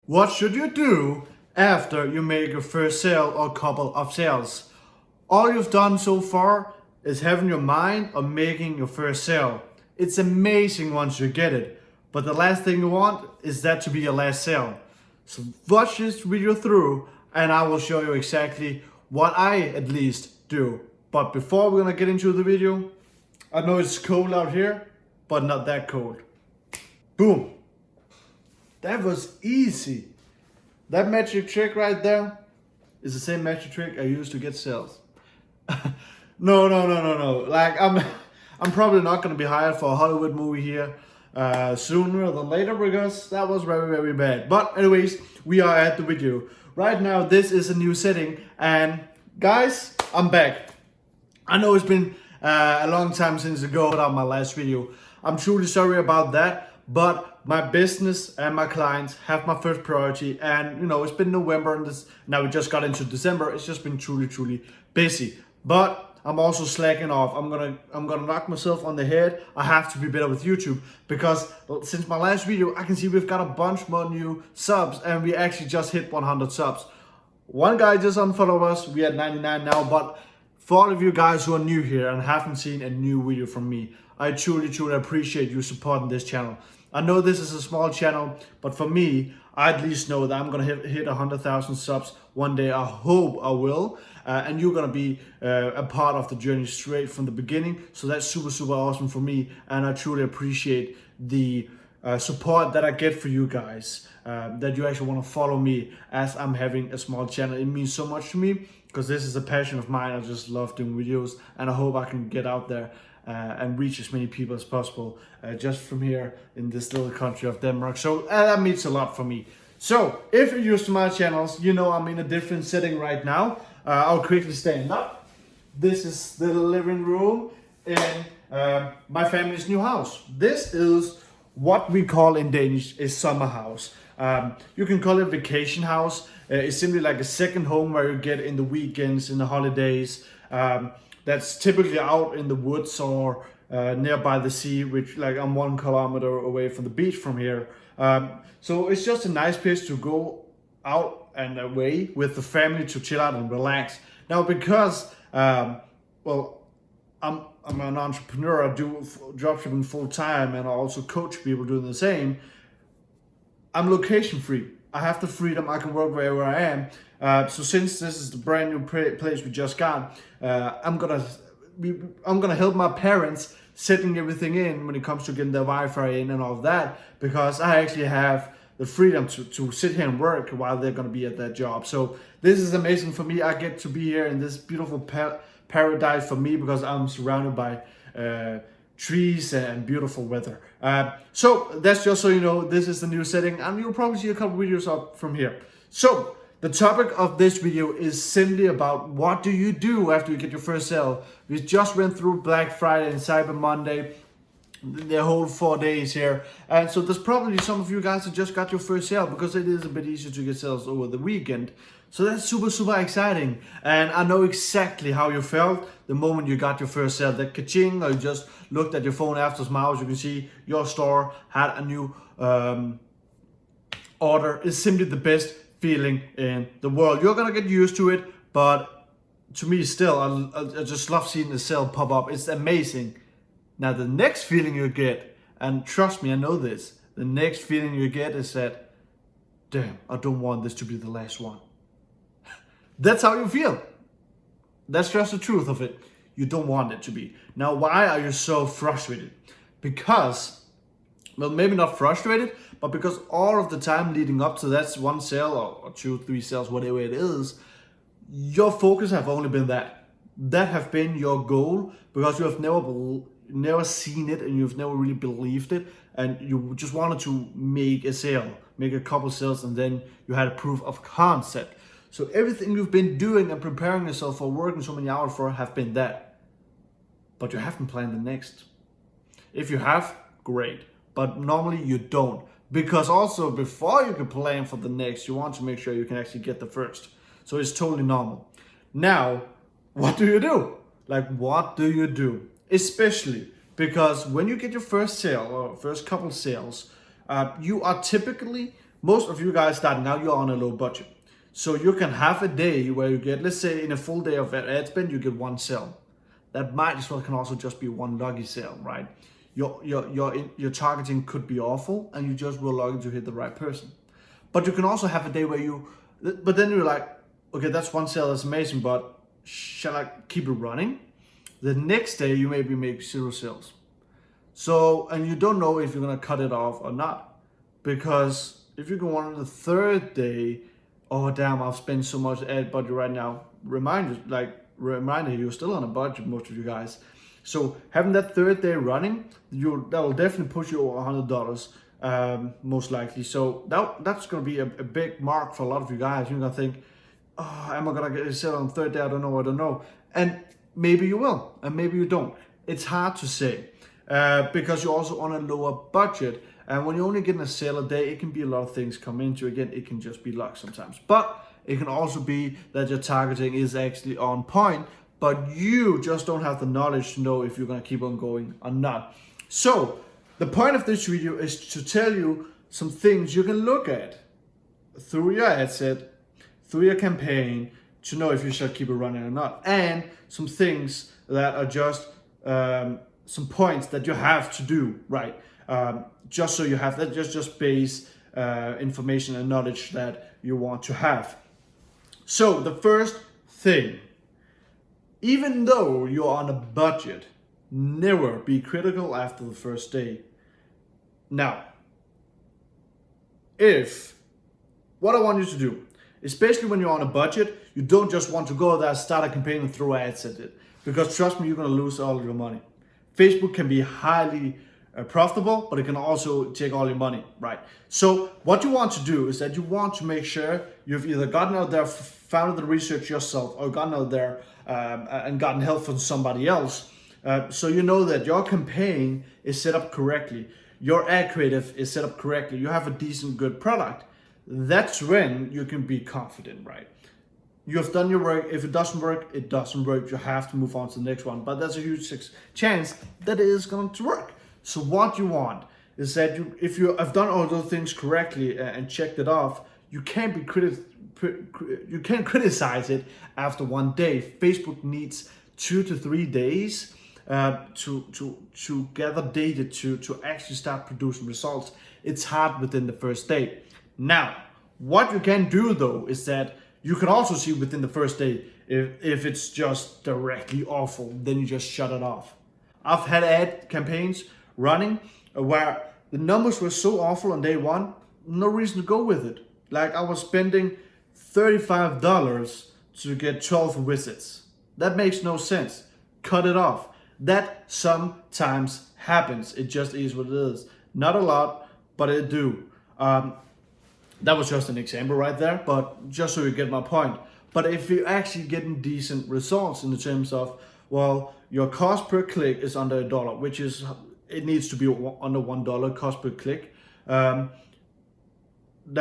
What should you do after you make your first sale or couple of sales? All you've done so far is having your mind on making your first sale. It's amazing once you get it, but the last thing you want is that to be your last sale. So watch this video through and I will show you exactly what I at least do. But before we're gonna get into the video, I know it's cold out here, but not that cold. Boom. That was easy. That magic trick right there is the same magic trick I use to get sales. No. Like I'm probably not gonna be hired for a Hollywood movie here sooner than later because that was very bad. But anyways, we are at the video. Right now, this is a new setting and guys, I'm back. I know it's been a long time since I put out my last video. I'm truly sorry about that. But my business and my clients have my first priority, and you know it's been November and now we just got into December. It's just been truly busy. But I'm also slacking off. I'm gonna knock myself on the head. I have to be better with YouTube because since my last video, I can see we've got a bunch more new subs, and we actually just hit 100 subs. One guy just unfollowed us. We at 99 now, but for all of you guys who are new here and haven't seen a new video from me, I truly appreciate you supporting this channel. I know this is a small channel, but for me, I at least know that I'm gonna hit 100,000 subs one day. I hope I will, and you're gonna be a part of the journey straight from the beginning. So that's super awesome for me, and I truly appreciate the support that I get for you guys. That you actually want to follow me as I'm having a small channel. It means so much to me because this is a passion of mine. I just love doing videos, and I hope I can get out there and reach as many people as possible just from here in this little country of Denmark. So that means a lot for me. So if you're used to my channels, you know I'm in a different setting right now. I'll quickly stand up. This is the living room in my family's new house. This is what we call in Danish a summer house. You can call it vacation house. It's simply like a second home where you get in the weekends, in the holidays. That's typically out in the woods or nearby the sea, which like I'm 1 kilometer away from the beach from here. So it's just a nice place to go out and away with the family to chill out and relax. Now, because well, I'm an entrepreneur, I do dropshipping full time, and I also coach people doing the same. I'm location free. I have the freedom. I can work wherever I am. So since this is the brand new place we just got, I'm gonna help my parents setting everything in when it comes to getting the Wi-Fi in and all of that, because I actually have the freedom to sit here and work while they're gonna be at their job. So this is amazing for me. I get to be here in this beautiful paradise for me because I'm surrounded by trees and beautiful weather. So that's just so you know, this is the new setting, and you'll probably see a couple videos up from here. So the topic of this video is simply about what do you do after you get your first sale. We just went through Black Friday and Cyber Monday, the whole 4 days here, and so there's probably some of you guys that just got your first sale because it is a bit easier to get sales over the weekend. So that's super exciting, and I know exactly how you felt the moment you got your first sale. That ka-ching, or you just looked at your phone after smiles, you can see your store had a new order. Is simply the best feeling in the world. You're gonna get used to it, but to me still, I just love seeing the sale pop up. It's amazing. Now the next feeling you get, and trust me, I know this, the next feeling you get is that, damn, I don't want this to be the last one. That's how you feel. That's just the truth of it. You don't want it to be. Now, why are you so frustrated? Because, well, maybe not frustrated, but because all of the time leading up to that one sale or 2, 3 sales, whatever it is, your focus have only been that. That have been your goal because you have never seen it and you've never really believed it, and you just wanted to make a sale, make a couple sales, and then you had a proof of concept. So everything you've been doing and preparing yourself for, working so many hours for, have been that. But you haven't planned the next. If you have, great. But normally you don't. Because also before you can plan for the next, you want to make sure you can actually get the first. So it's totally normal. Now, what do you do? Like, what do you do? Especially because when you get your first sale or first couple sales, you are typically Most of you guys starting out, you're on a low budget. So you can have a day where you get, let's say in a full day of ad spend, you get one sale. That might as well can also just be one lucky sale, right? Your targeting could be awful and you just were lucky to hit the right person. But you can also have a day where but then you're like, okay, that's one sale, that's amazing, but shall I keep it running? The next day you maybe make 0 sales. So, and you don't know if you're gonna cut it off or not. Because if you go on the third day, oh damn, I've spent so much ad budget right now. Reminder, you're still on a budget, most of you guys. So having that third day running, that will definitely push you over $100, most likely. So that's gonna be a big mark for a lot of you guys. You're gonna think, oh, am I gonna get a sale on the third day? I don't know. And maybe you will, and maybe you don't. It's hard to say because you're also on a lower budget. And when you're only getting a sale a day, it can be a lot of things come into. Again, it can just be luck sometimes. But it can also be that your targeting is actually on point, but you just don't have the knowledge to know if you're gonna keep on going or not. So the point of this video is to tell you some things you can look at through your ad set, through your campaign, to know if you should keep it running or not. And some things that are just some points that you have to do, right? Just so you have that, just base information and knowledge that you want to have. So the first thing, even though you're on a budget, never be critical after the first day. Now, what I want you to do, especially when you're on a budget, you don't just want to go there, start a campaign and throw ads at it. Because trust me, you're gonna lose all of your money. Facebook can be highly profitable, but it can also take all your money, right? So what you want to do is that you want to make sure you've either gotten out there, found the research yourself, or gotten out there and gotten help from somebody else. So you know that your campaign is set up correctly. Your ad creative is set up correctly. You have a decent, good product. That's when you can be confident, right? You have done your work. If it doesn't work, it doesn't work. You have to move on to the next one. But there's a huge chance that it is going to work. So what you want is that if you have done all those things correctly and checked it off, you can't you can't criticize it after one day. Facebook needs 2 to 3 days to gather data to actually start producing results. It's hard within the first day. Now, what you can do though is that you can also see within the first day if it's just directly awful, then you just shut it off. I've had ad campaigns running where the numbers were so awful on day one, no reason to go with it. Like I was spending $35 to get 12 visits. That makes no sense. Cut it off. That sometimes happens. It just is what it is. Not a lot, but it do. That was just an example right there, but just so you get my point. But if you're actually getting decent results in the terms of, well, your cost per click is under $1, which is, it needs to be under $1 cost per click. The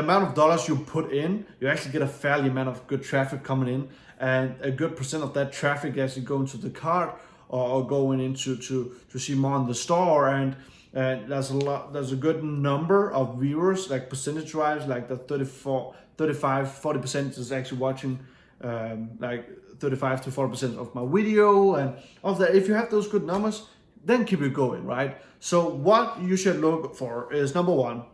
amount of dollars you put in, you actually get a fairly amount of good traffic coming in, and a good percent of that traffic actually going to the cart or going into to see more in the store. And there's a good number of viewers, like percentage-wise, like the 35-40% is actually watching like 35 to 40% of my video. And of that, if you have those good numbers, then keep it going, right? So what you should look for is, number one,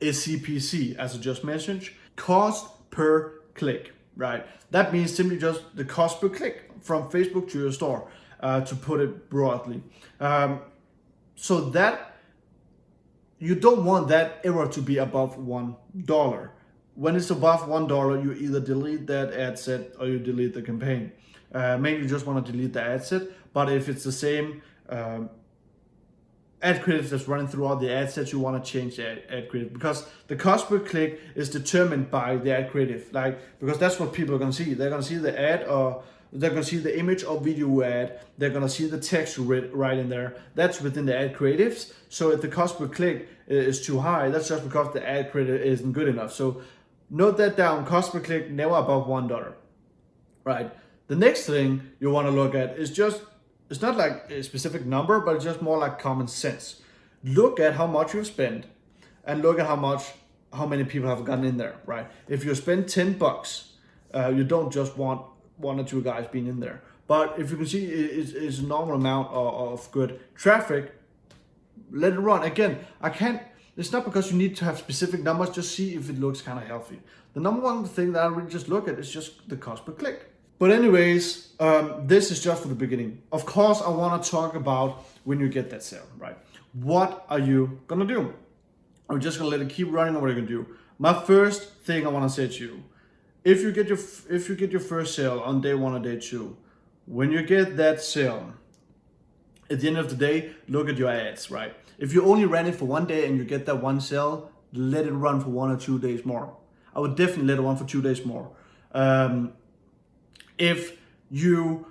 is CPC, as I just mentioned, cost per click, right? That means simply just the cost per click from Facebook to your store, to put it broadly. So that you don't want that ever to be above $1. When it's above $1, you either delete that ad set or you delete the campaign. Maybe you just want to delete the ad set, but if it's the same ad creative that's running throughout the ad set, you want to change the ad creative, because the cost per click is determined by the ad creative. Because that's what people are going to see. They're going to see the ad, or they're going to see the image or video ad. They're going to see the text right in there. That's within the ad creatives. So if the cost per click is too high, that's just because the ad creative isn't good enough. So note that down, cost per click, never above $1, right? The next thing you want to look at is just, it's not like a specific number, but it's just more like common sense. Look at how much you've spent and look at how how many people have gotten in there, right? If you spend $10, you don't just want 1 or 2 guys being in there. But if you can see it's a normal amount of good traffic, let it run. Again, it's not because you need to have specific numbers, just see if it looks kind of healthy. The number one thing that I really just look at is just the cost per click. But anyways, this is just for the beginning. Of course, I want to talk about when you get that sale, right? What are you gonna do? Are you just gonna let it keep running, or what are you gonna do? My first thing I want to say to you, if you get your first sale on day 1 or day 2, when you get that sale, at the end of the day, look at your ads, right? If you only ran it for 1 day and you get that 1 sale, let it run for 1 or 2 days more. I would definitely let it run for 2 days more. If you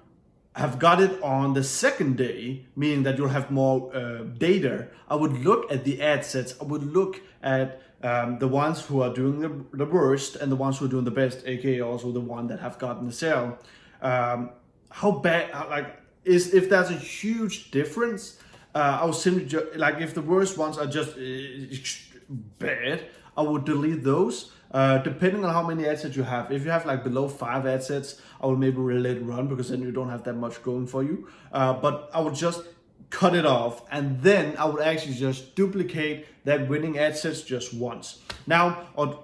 have got it on the second day, meaning that you'll have more data, I would look at the ad sets. I would look at the ones who are doing the worst and the ones who are doing the best, aka also the one that have gotten the sale. How bad, if there's a huge difference, I would simply if the worst ones are just bad, I would delete those. Depending on how many ad sets you have. If you have below 5 ad sets, I will maybe let it run, because then you don't have that much going for you. But I would just cut it off, and then I would actually just duplicate that winning ad sets just once. Now, it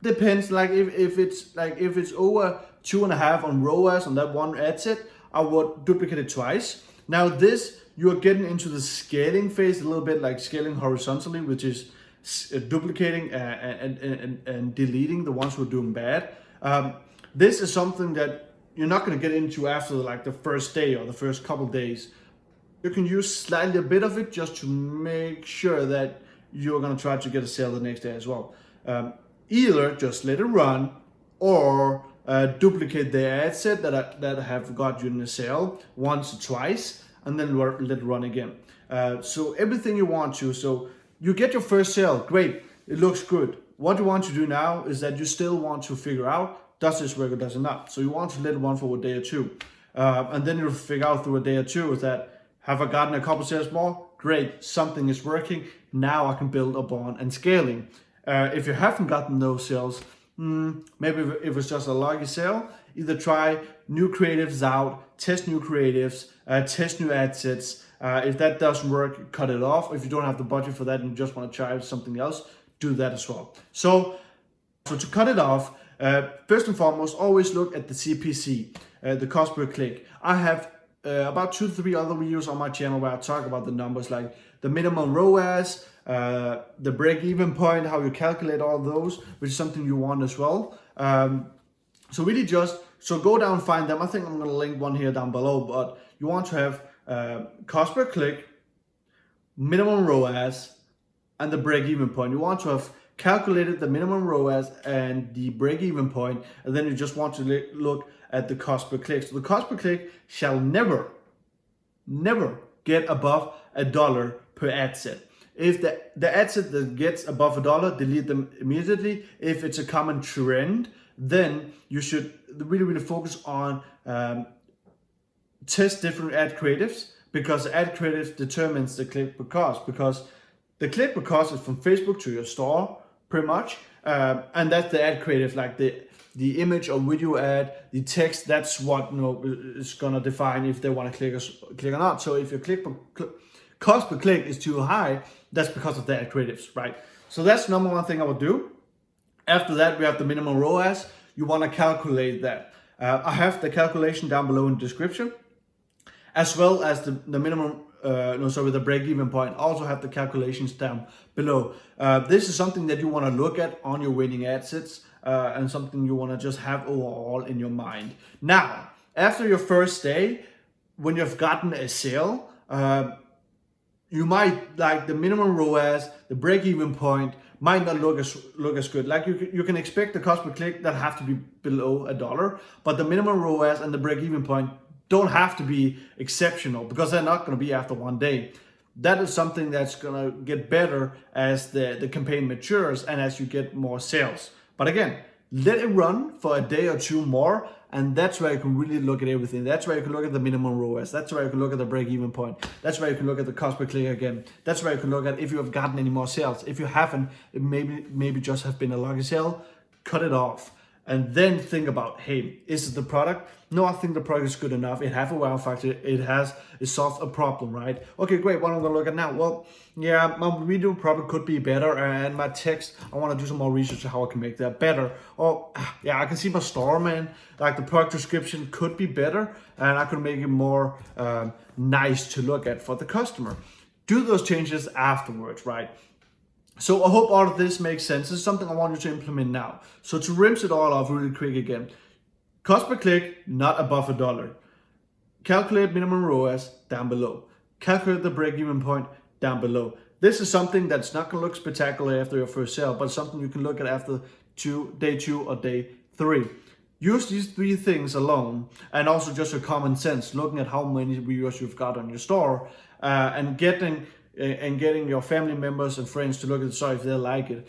depends. If it's over 2.5 on ROAS on that one ad set, I would duplicate it twice. Now this, you're getting into the scaling phase a little bit, like scaling horizontally, which is duplicating and deleting the ones who are doing bad. This is something that you're not going to get into after the first day or the first couple days. You can use slightly a bit of it just to make sure that you're going to try to get a sale the next day as well. Either just let it run, or duplicate the ad set that have got you in the sale once or twice, and then let it run again. So everything you want to. So you get your first sale, great, it looks good. What you want to do now is that you still want to figure out, does this work or does it not? So you want to let it run for a day or 2. And then you'll figure out through a day or 2 is that, have I gotten a couple sales more? Great, something is working. Now I can build upon and scaling. If you haven't gotten those sales, maybe if it's just a lucky sale, either try new creatives out, test new creatives, test new ad sets. If that doesn't work, cut it off. If you don't have the budget for that and you just want to try something else, do that as well. So to cut it off, first and foremost, always look at the CPC, the cost per click. I have about 2 to 3 other videos on my channel where I talk about the numbers, like the minimum ROAS, the break-even point, how you calculate all those, which is something you want as well. So really so go down, find them. I think I'm going to link one here down below, but you want to have cost per click, minimum ROAS, and the break-even point. You want to have calculated the minimum ROAS and the break-even point, and then you just want to look at the cost per click. So the cost per click shall never get above $1 per ad set. If the ad set that gets above $1, delete them immediately. If it's a common trend, then you should really focus on test different ad creatives, because ad creatives determines the click per cost, because the click per cost is from Facebook to your store pretty much, and that's the ad creative, like the image or video ad, the text. That's what is gonna define if they want to click or not. So if your cost per click is too high, that's because of the ad creatives, right? So that's number one thing I would do. After that, we have the minimum ROAS. You want to calculate that. I have the calculation down below in the description, as well as the minimum, the break-even point. Also have the calculations down below. This is something that you want to look at on your winning ad sets, and something you want to just have overall in your mind. Now, after your first day, when you've gotten a sale, you might, like, the minimum ROAS, the break-even point might not look as good. Like you can expect the cost per click that have to be below $1, but the minimum ROAS and the break-even point don't have to be exceptional, because they're not going to be after 1 day. That is something that's going to get better as the campaign matures and as you get more sales. But again, let it run for a day or two more, and that's where you can really look at everything. That's where you can look at the minimum ROAS. That's where you can look at the break-even point. That's where you can look at the cost per click again. That's where you can look at if you have gotten any more sales. If you haven't, it maybe just have been a lucky sale, cut it off. And then think about, hey, is it the product? No, I think the product is good enough. It has a wow factor. It solves a problem, right? Okay, great. What am I gonna look at now? Well, yeah, my video probably could be better, and my text, I want to do some more research on how I can make that better. Or yeah, I can see my store, man. Like the product description could be better, and I could make it more nice to look at for the customer. Do those changes afterwards, right? So I hope all of this makes sense. This is something I want you to implement now. So to rinse it all off really quick again. Cost per click, not above $1. Calculate minimum ROAS down below. Calculate the break-even point down below. This is something that's not gonna look spectacular after your first sale, but something you can look at after day 2 or day 3. Use these 3 things alone, and also just your common sense, looking at how many viewers you've got on your store, and getting your family members and friends to look at the store if they like it.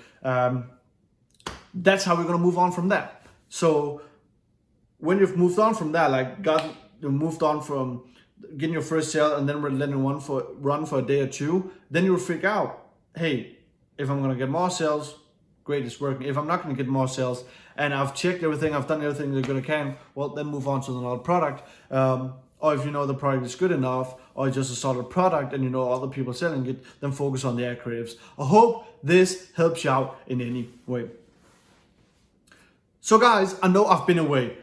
That's how we're gonna move on from that. So when you've moved on from that, moved on from getting your first sale and then letting it run for a day or 2, then you'll figure out, hey, if I'm gonna get more sales, great, it's working. If I'm not gonna get more sales and I've checked everything, I've done everything that I can, well, then move on to another product. Or if you know the product is good enough, or just a solid product and you know other people selling it, then focus on the ad creatives. I hope this helps you out in any way. So guys, I know I've been away.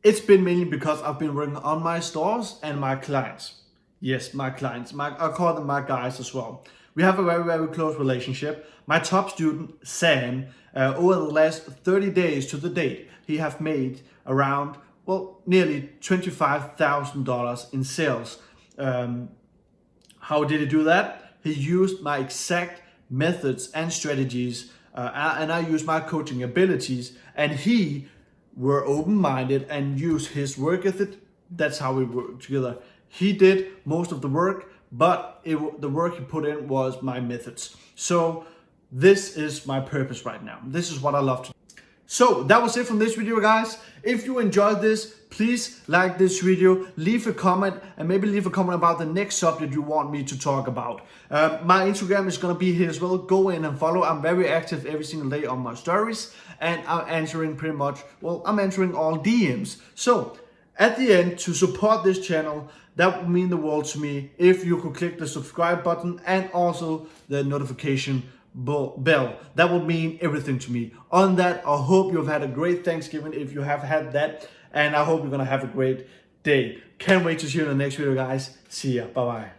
It's been mainly because I've been working on my stores and my clients. Yes, my clients. I call them my guys as well. We have a very, very close relationship. My top student, Sam, over the last 30 days to the date, he have made around, well, nearly $25,000 in sales. How did he do that? He used my exact methods and strategies, and I used my coaching abilities, and he were open-minded and used his work ethic. That's how we work together. He did most of the work, but the work he put in was my methods. So this is my purpose right now. This is what I love to do. So that was it from this video, guys. If you enjoyed this, please like this video, leave a comment, and maybe leave a comment about the next subject you want me to talk about. My Instagram is gonna be here as well. Go in and follow. I'm very active every single day on my stories, and I'm answering I'm answering all DMs. So at the end, to support this channel, that would mean the world to me if you could click the subscribe button and also the notification bell. That would mean everything to me. On that, I hope you've had a great Thanksgiving if you have had that, and I hope you're gonna have a great day. Can't wait to see you in the next video, guys. See ya. Bye bye.